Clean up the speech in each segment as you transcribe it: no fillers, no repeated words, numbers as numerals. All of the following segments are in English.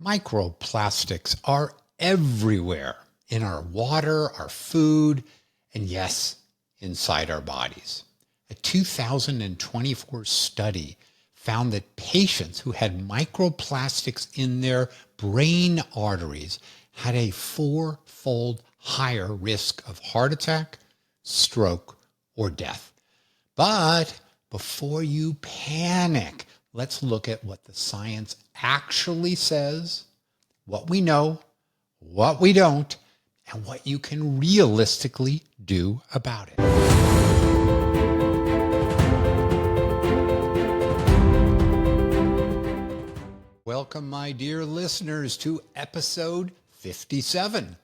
Microplastics are everywhere in our water, our food, and yes, inside our bodies. A 2024 study found that patients who had microplastics in their brain arteries had a four-fold higher risk of heart attack, stroke, or death. But before you panic, let's look at what the science actually says, what we know, what we don't, and what you can realistically do about it. Welcome, my dear listeners, to episode 57.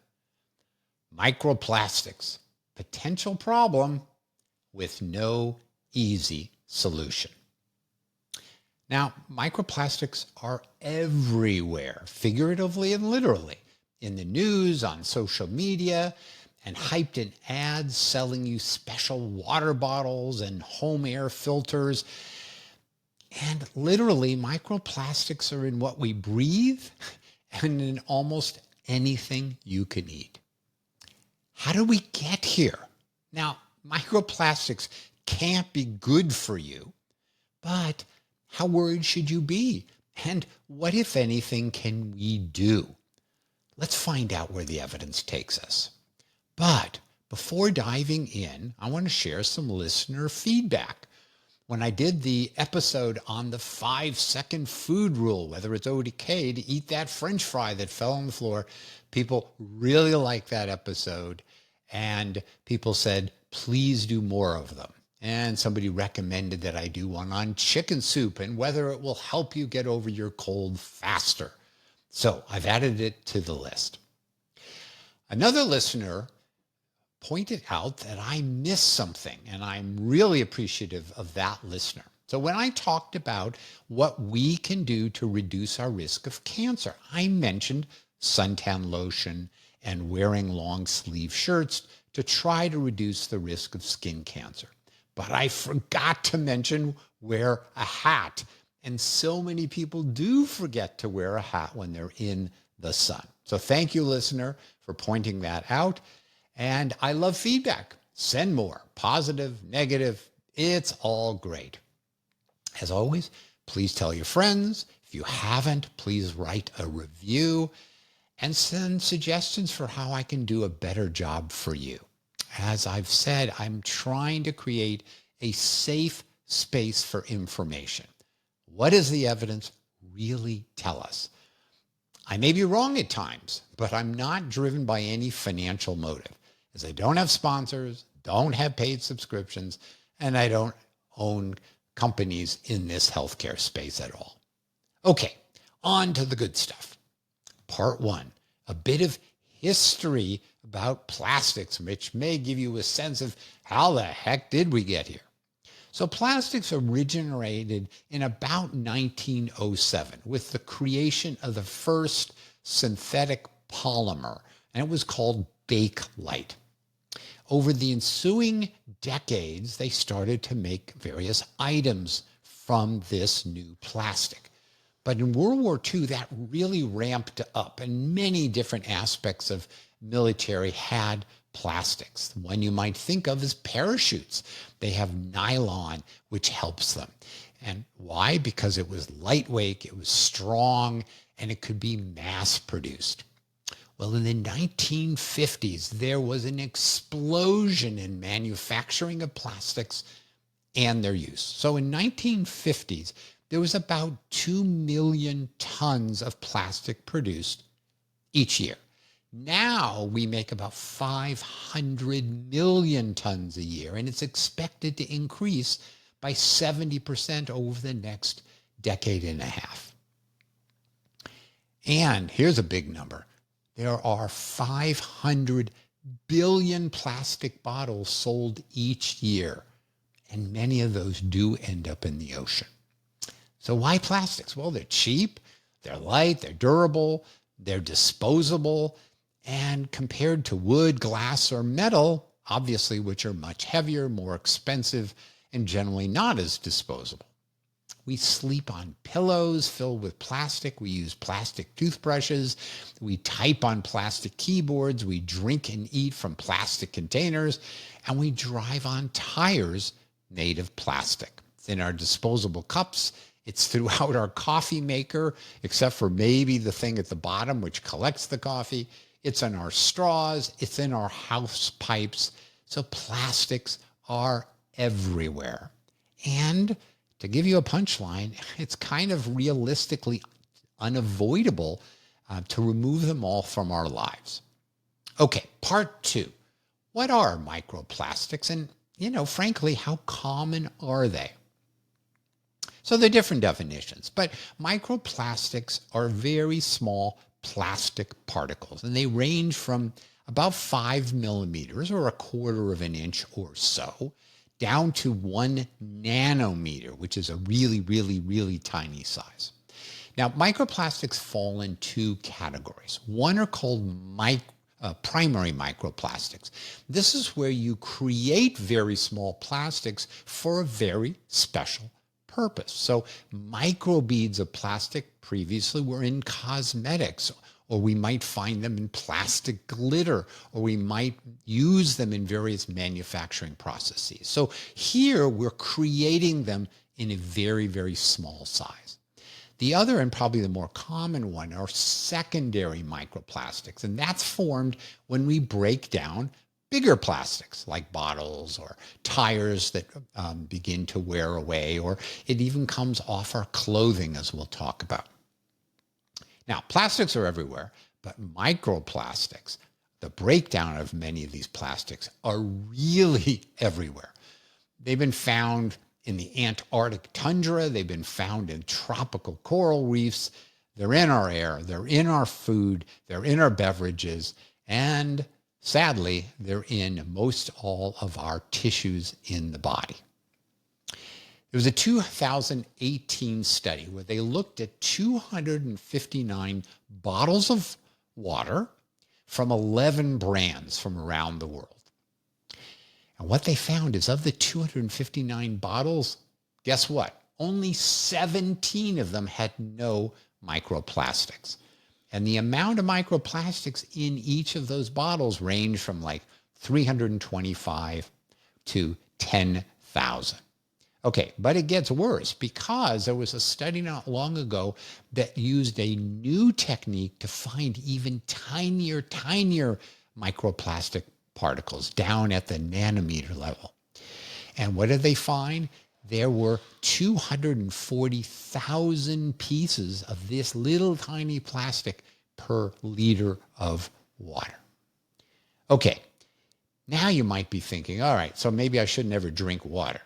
Microplastics, potential problem with no easy solution. Now, microplastics are everywhere, figuratively and literally, in the news, on social media, and hyped in ads selling you special water bottles and home air filters. And literally, microplastics are in what we breathe and in almost anything you can eat. How do we get here? Now, microplastics can't be good for you, but how worried should you be? And what, if anything, can we do? Let's find out where the evidence takes us. But before diving in, I want to share some listener feedback. When I did the episode on the 5-second food rule, whether it's OTK to eat that French fry that fell on the floor, people really liked that episode. And people said, please do more of them. And somebody recommended that I do one on chicken soup and whether it will help you get over your cold faster. So I've added it to the list. Another listener pointed out that I missed something, and I'm really appreciative of that listener. So when I talked about what we can do to reduce our risk of cancer, I mentioned suntan lotion and wearing long sleeve shirts to try to reduce the risk of skin cancer. But I forgot to mention wear a hat. And so many people do forget to wear a hat when they're in the sun. So thank you, listener, for pointing that out. And I love feedback. Send more, positive, negative. It's all great. As always, please tell your friends. If you haven't, please write a review and send suggestions for how I can do a better job for you. As I've said, I'm trying to create a safe space for information. What does the evidence really tell us? I may be wrong at times, but I'm not driven by any financial motive, as I don't have sponsors, don't have paid subscriptions, and I don't own companies in this healthcare space at all. Okay, on to the good stuff. Part 1, a bit of history about plastics, which may give you a sense of how the heck did we get here. So plastics originated in about 1907 with the creation of the first synthetic polymer, and it was called Bakelite. Over the ensuing decades, they started to make various items from this new plastic. But in World War II, that really ramped up, and many different aspects of military had plastics. The one you might think of is parachutes. They have nylon, which helps them. And why? Because it was lightweight, it was strong, and it could be mass produced. Well, in the 1950s, there was an explosion in manufacturing of plastics and their use. So in 1950s, there was about 2 million tons of plastic produced each year. Now we make about 500 million tons a year, and it's expected to increase by 70% over the next decade and a half. And here's a big number. There are 500 billion plastic bottles sold each year, and many of those do end up in the ocean. So why plastics? Well, they're cheap, they're light, they're durable, they're disposable, and compared to wood, glass, or metal, obviously, which are much heavier, more expensive, and generally not as disposable. We sleep on pillows filled with plastic. We use plastic toothbrushes. We type on plastic keyboards. We drink and eat from plastic containers. And we drive on tires made of plastic. It's in our disposable cups. It's throughout our coffee maker, except for maybe the thing at the bottom, which collects the coffee. It's in our straws. It's in our house pipes. So plastics are everywhere. And to give you a punchline, it's kind of realistically unavoidable to remove them all from our lives. Okay, part 2. What are microplastics? And, frankly, how common are they? So there are different definitions, but microplastics are very small plastic particles, and they range from about 5 millimeters or a quarter of an inch or so down to 1 nanometer, which is a really, really, really tiny size. Now, microplastics fall in 2 categories. One are called primary microplastics. This is where you create very small plastics for a very special purpose. So microbeads of plastic previously were in cosmetics, or we might find them in plastic glitter, or we might use them in various manufacturing processes. So here we're creating them in a very, very small size. The other, and probably the more common one, are secondary microplastics, and that's formed when we break down bigger plastics like bottles or tires that begin to wear away, or it even comes off our clothing, as we'll talk about. Now, plastics are everywhere, but microplastics, the breakdown of many of these plastics, are really everywhere. They've been found in the Antarctic tundra. They've been found in tropical coral reefs. They're in our air. They're in our food. They're in our beverages. And sadly, they're in most all of our tissues in the body. There was a 2018 study where they looked at 259 bottles of water from 11 brands from around the world. And what they found is, of the 259 bottles, guess what? Only 17 of them had no microplastics. And the amount of microplastics in each of those bottles range from like 325 to 10,000. Okay, but it gets worse, because there was a study not long ago that used a new technique to find even tinier microplastic particles down at the nanometer level. And what did they find? There were 240,000 pieces of this little tiny plastic per liter of water. Okay, now you might be thinking, all right, so maybe I should never drink water.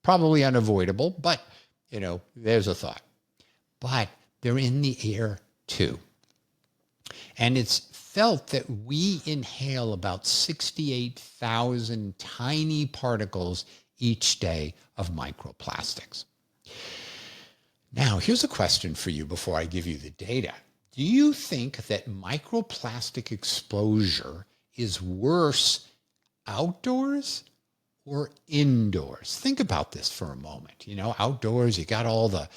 Probably unavoidable, but, there's a thought. But they're in the air too. And it's felt that we inhale about 68,000 tiny particles each day of microplastics. Now, here's a question for you before I give you the data. Do you think that microplastic exposure is worse outdoors or indoors? Think about this for a moment. Outdoors, you got all the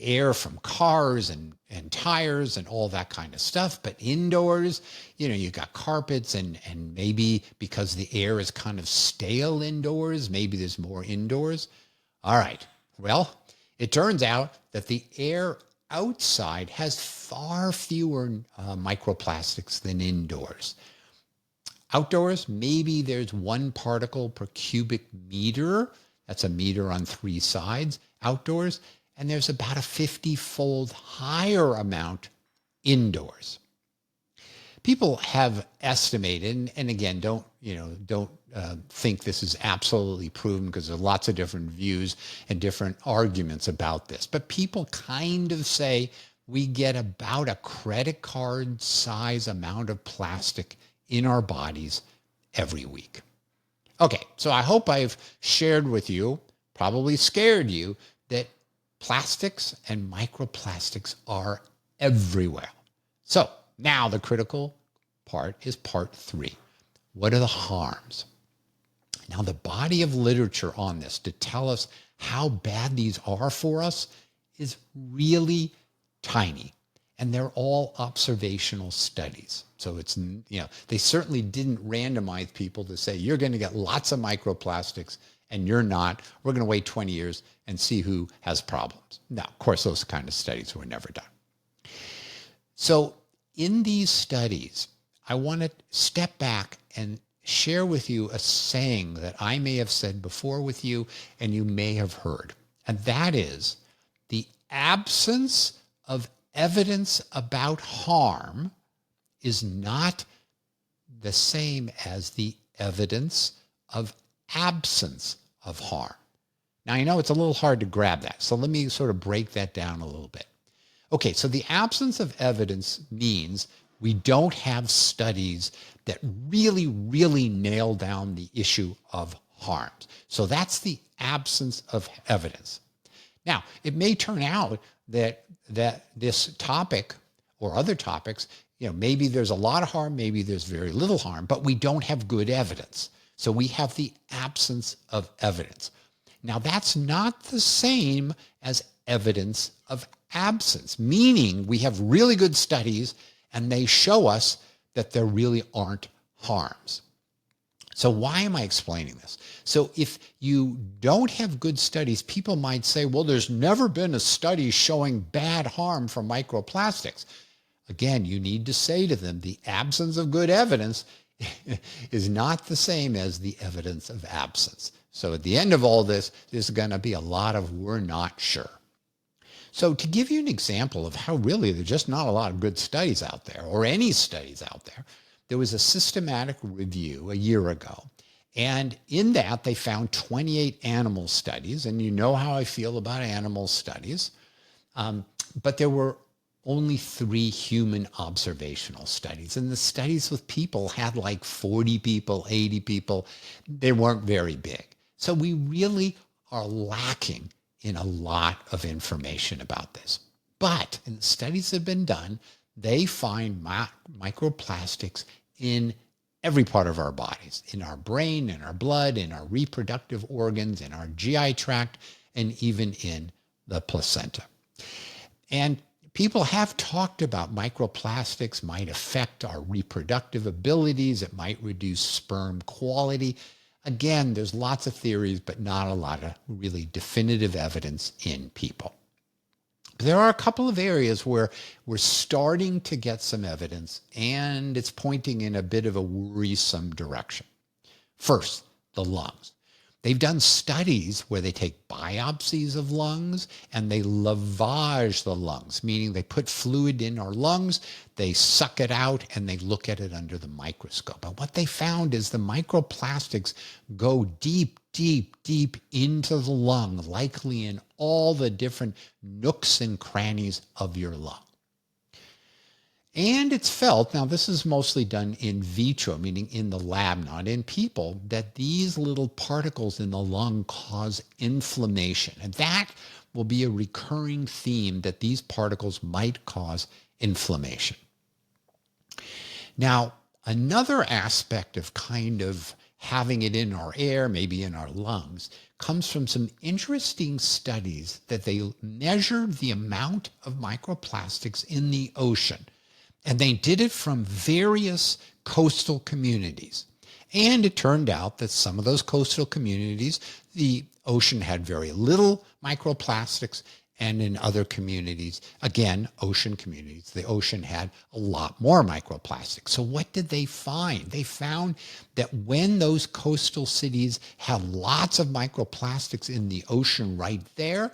air from cars and tires and all that kind of stuff. But indoors, you got carpets and maybe because the air is kind of stale indoors, maybe there's more indoors. All right. Well, it turns out that the air outside has far fewer microplastics than indoors. Outdoors, maybe there's 1 particle per cubic meter. That's a meter on 3 sides. Outdoors, and there's about a 50-fold higher amount indoors. People have estimated, and again, don't think this is absolutely proven, because there's lots of different views and different arguments about this. But people kind of say we get about a credit card size amount of plastic in our bodies every week. Okay, so I hope I've shared with you, probably scared you, that plastics and microplastics are everywhere. So now the critical part is part 3. What are the harms? Now, the body of literature on this to tell us how bad these are for us is really tiny. And they're all observational studies. So it's, they certainly didn't randomize people to say, you're going to get lots of microplastics and you're not. We're going to wait 20 years and see who has problems. Now, of course, those kind of studies were never done. So in these studies, I want to step back and share with you a saying that I may have said before with you and you may have heard. And that is, the absence of evidence about harm is not the same as the evidence of absence of harm. Now, I know it's a little hard to grab that, so let me sort of break that down a little bit. Okay, so the absence of evidence means we don't have studies that really, really nail down the issue of harms. So that's the absence of evidence. Now, it may turn out that this topic or other topics, maybe there's a lot of harm, maybe there's very little harm, but we don't have good evidence. So we have the absence of evidence. Now, that's not the same as evidence of absence, meaning we have really good studies and they show us that there really aren't harms. So why am I explaining this? So if you don't have good studies, people might say, well, there's never been a study showing bad harm from microplastics. Again, you need to say to them, the absence of good evidence is not the same as the evidence of absence. So at the end of all this, there's going to be a lot of we're not sure. So to give you an example of how really there's just not a lot of good studies out there, or any studies out there was a systematic review a year ago. And in that, they found 28 animal studies. And you know how I feel about animal studies. But there were only 3 human observational studies. And the studies with people had like 40 people, 80 people. They weren't very big. So we really are lacking in a lot of information about this. But in the studies that have been done, they find microplastics in every part of our bodies, in our brain, in our blood, in our reproductive organs, in our GI tract, and even in the placenta. And people have talked about microplastics might affect our reproductive abilities. It might reduce sperm quality. Again, there's lots of theories, but not a lot of really definitive evidence in people. There are a couple of areas where we're starting to get some evidence, and it's pointing in a bit of a worrisome direction. First, the lungs. They've done studies where they take biopsies of lungs and they lavage the lungs, meaning they put fluid in our lungs, they suck it out, and they look at it under the microscope. But what they found is the microplastics go deep, deep, deep into the lung, likely in all the different nooks and crannies of your lung. And it's felt, now this is mostly done in vitro, meaning in the lab, not in people, that these little particles in the lung cause inflammation. And that will be a recurring theme, that these particles might cause inflammation. Now, another aspect of kind of having it in our air, maybe in our lungs, comes from some interesting studies that they measured the amount of microplastics in the ocean. And they did it from various coastal communities. And it turned out that some of those coastal communities, the ocean had very little microplastics. And in other communities, again, ocean communities, the ocean had a lot more microplastics. So what did they find? They found that when those coastal cities had lots of microplastics in the ocean right there,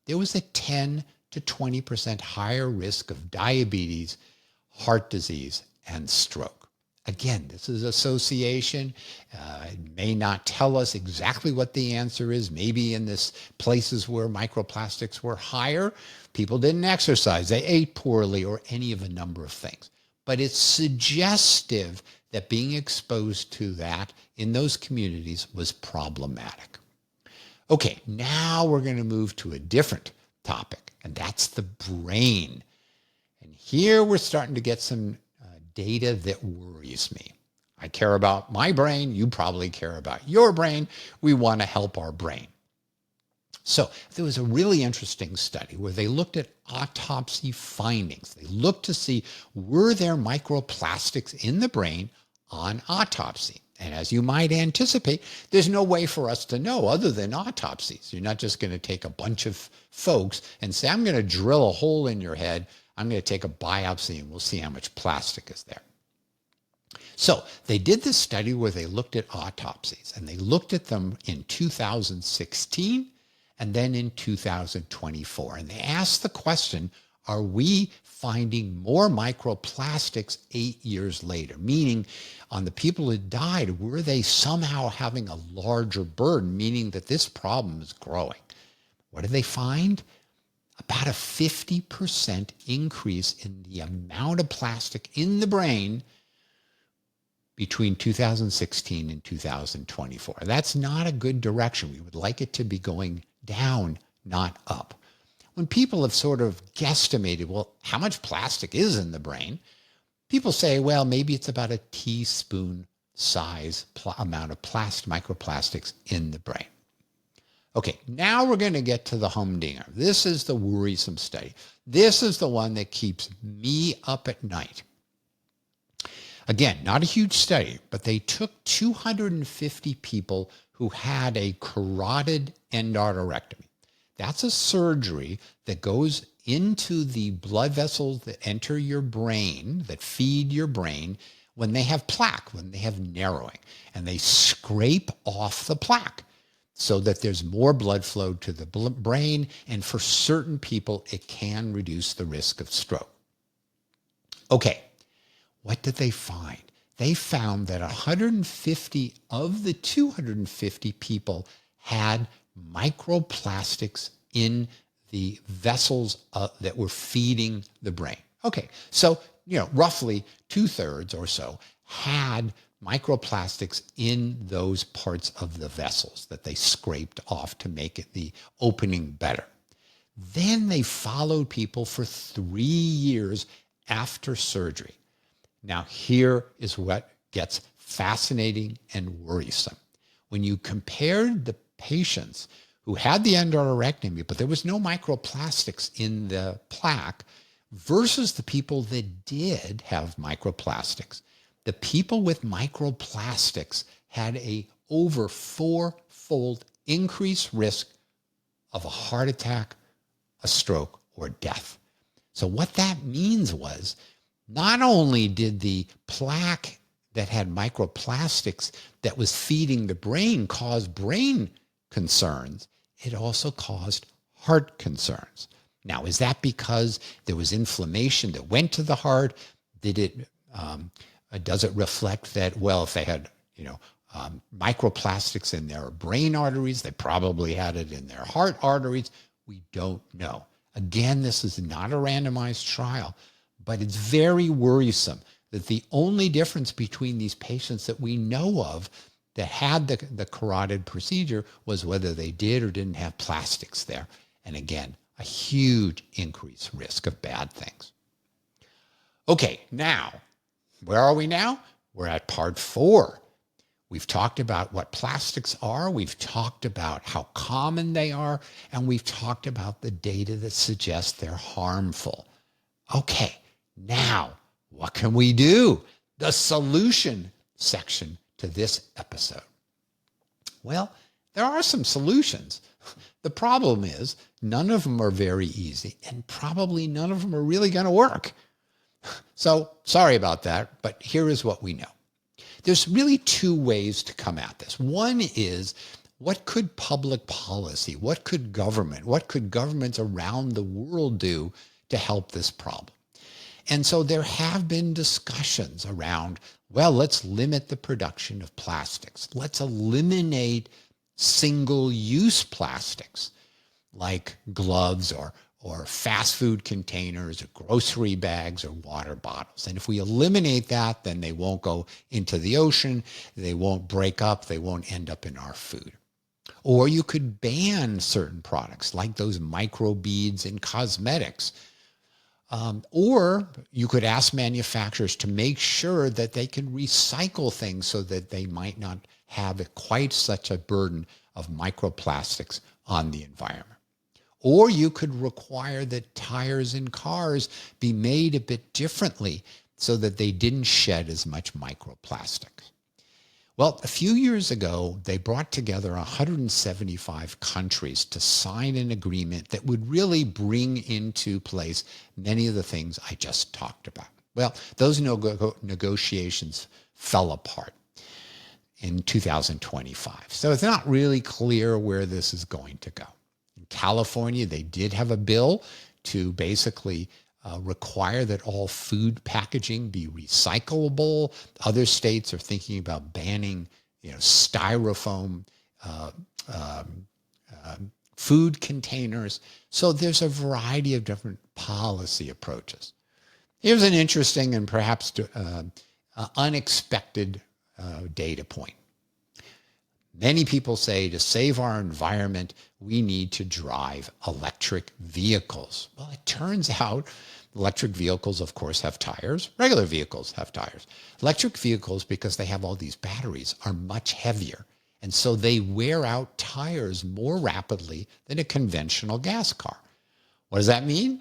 there was a 10 to 20% higher risk of diabetes, heart disease, and stroke. Again, this is association. It may not tell us exactly what the answer is. Maybe in this places where microplastics were higher, people didn't exercise, they ate poorly, or any of a number of things. But it's suggestive that being exposed to that in those communities was problematic. Okay, now we're going to move to a different topic, and that's the brain. And here we're starting to get some data that worries me. I care about my brain. You probably care about your brain. We want to help our brain. So there was a really interesting study where they looked at autopsy findings. They looked to see, were there microplastics in the brain on autopsy? And as you might anticipate, there's no way for us to know other than autopsies. You're not just going to take a bunch of folks and say, I'm going to drill a hole in your head. I'm going to take a biopsy and we'll see how much plastic is there. So they did this study where they looked at autopsies, and they looked at them in 2016 and then in 2024. And they asked the question, are we finding more microplastics 8 years later? Meaning, on the people who died, were they somehow having a larger burden, meaning that this problem is growing? What did they find? About a 50% increase in the amount of plastic in the brain between 2016 and 2024. That's not a good direction. We would like it to be going down, not up. When people have sort of guesstimated, well, how much plastic is in the brain? People say, well, maybe it's about a teaspoon size amount of microplastics in the brain. Okay, now we're going to get to the humdinger. This is the worrisome study. This is the one that keeps me up at night. Again, not a huge study, but they took 250 people who had a carotid endarterectomy. That's a surgery that goes into the blood vessels that enter your brain, that feed your brain, when they have plaque, when they have narrowing, and they scrape off the plaque so that there's more blood flow to the brain, and for certain people, it can reduce the risk of stroke. Okay, what did they find? They found that 150 of the 250 people had microplastics in the vessels that were feeding the brain. Okay, so roughly 2/3 or so had microplastics in those parts of the vessels that they scraped off to make it the opening better. Then they followed people for 3 years after surgery. Now, here is what gets fascinating and worrisome. When you compared the patients who had the endarterectomy, but there was no microplastics in the plaque, versus the people that did have microplastics, the people with microplastics had a over 4-fold increased risk of a heart attack, a stroke, or death. So what that means was, not only did the plaque that had microplastics that was feeding the brain cause brain concerns, it also caused heart concerns. Now, is that because there was inflammation that went to the heart? Does it reflect that, well, if they had, microplastics in their brain arteries, they probably had it in their heart arteries? We don't know. Again, this is not a randomized trial, but it's very worrisome that the only difference between these patients that we know of that had the carotid procedure was whether they did or didn't have plastics there. And again, a huge increased risk of bad things. Okay, now, where are we now? We're at part 4. We've talked about what plastics are. We've talked about how common they are. And we've talked about the data that suggests they're harmful. Okay, now, what can we do? The solution section to this episode. Well, there are some solutions. The problem is none of them are very easy, and probably none of them are really going to work. So sorry about that, but here is what we know. There's really 2 ways to come at this. One is, what could public policy, what could governments around the world do to help this problem? And so there have been discussions around, well, let's limit the production of plastics. Let's eliminate single-use plastics like gloves or fast food containers or grocery bags or water bottles. And if we eliminate that, then they won't go into the ocean, they won't break up, they won't end up in our food. Or you could ban certain products like those microbeads in cosmetics. Or you could ask manufacturers to make sure that they can recycle things so that they might not have quite such a burden of microplastics on the environment. Or you could require that tires in cars be made a bit differently so that they didn't shed as much microplastics. Well, a few years ago, they brought together 175 countries to sign an agreement that would really bring into place many of the things I just talked about. Well, those negotiations fell apart in 2025. So it's not really clear where this is going to go. In California, they did have a bill to basically require that all food packaging be recyclable. Other states are thinking about banning, styrofoam food containers. So there's a variety of different policy approaches. Here's an interesting and perhaps unexpected data point. Many people say to save our environment, we need to drive electric vehicles. Well, it turns out electric vehicles, of course, have tires. Regular vehicles have tires. Electric vehicles, because they have all these batteries, are much heavier. And so they wear out tires more rapidly than a conventional gas car. What does that mean?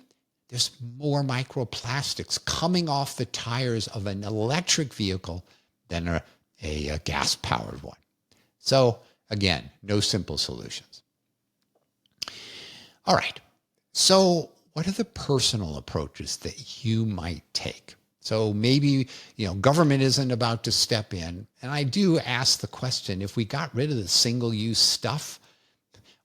There's more microplastics coming off the tires of an electric vehicle than a gas-powered one. So again, no simple solutions. All right. So what are the personal approaches that you might take? So maybe, government isn't about to step in. And I do ask the question, if we got rid of the single-use stuff,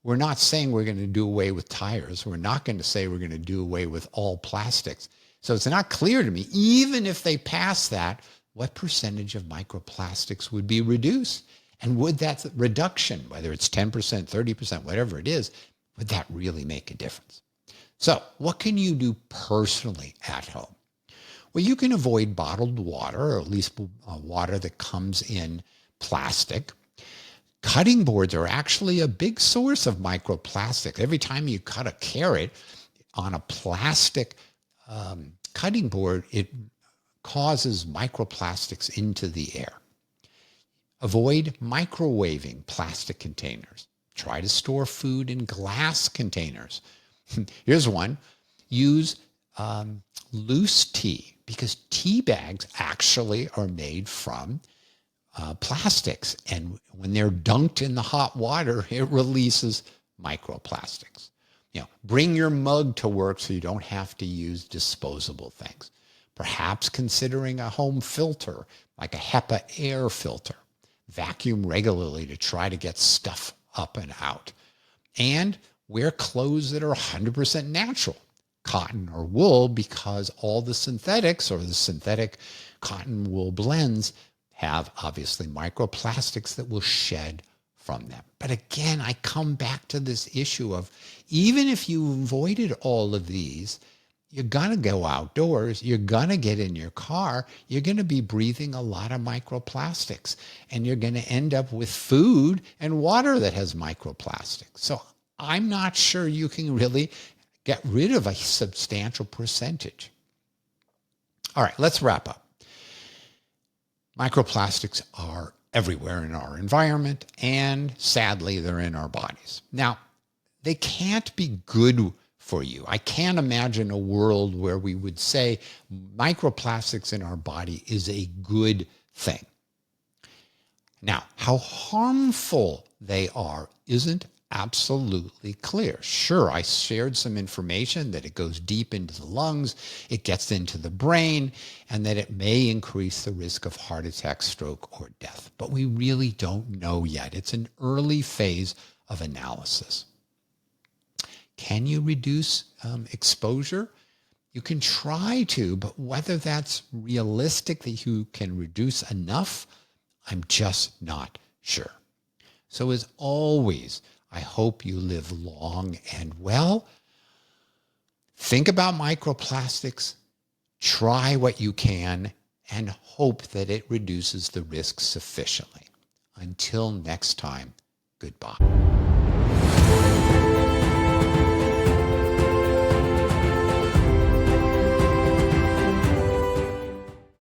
we're not saying we're going to do away with tires. We're not going to say we're going to do away with all plastics. So it's not clear to me, even if they pass that, what percentage of microplastics would be reduced? And would that reduction, whether it's 10%, 30%, whatever it is, would that really make a difference? So what can you do personally at home? Well, you can avoid bottled water, or at least water that comes in plastic. Cutting boards are actually a big source of microplastics. Every time you cut a carrot on a plastic cutting board, it causes microplastics into the air. Avoid microwaving plastic containers. Try to store food in glass containers. Here's one. Use loose tea, because tea bags actually are made from plastics. And when they're dunked in the hot water, it releases microplastics. Bring your mug to work so you don't have to use disposable things. Perhaps considering a home filter, like a HEPA air filter. Vacuum regularly to try to get stuff up and out. And wear clothes that are 100% natural, cotton or wool, because all the synthetics or the synthetic cotton wool blends have obviously microplastics that will shed from them. But again, I come back to this issue of, even if you avoided all of these, you're going to go outdoors, you're going to get in your car, you're going to be breathing a lot of microplastics, and you're going to end up with food and water that has microplastics. So I'm not sure you can really get rid of a substantial percentage. All right, let's wrap up. Microplastics are everywhere in our environment, and sadly, they're in our bodies. Now, they can't be good for you. I can't imagine a world where we would say microplastics in our body is a good thing. Now, how harmful they are isn't absolutely clear. Sure, I shared some information that it goes deep into the lungs, it gets into the brain, and that it may increase the risk of heart attack, stroke, or death. But we really don't know yet. It's an early phase of analysis. Can you reduce exposure? You can try to, but whether that's realistic that you can reduce enough, I'm just not sure. So as always, I hope you live long and well. Think about microplastics, try what you can, and hope that it reduces the risk sufficiently. Until next time, goodbye.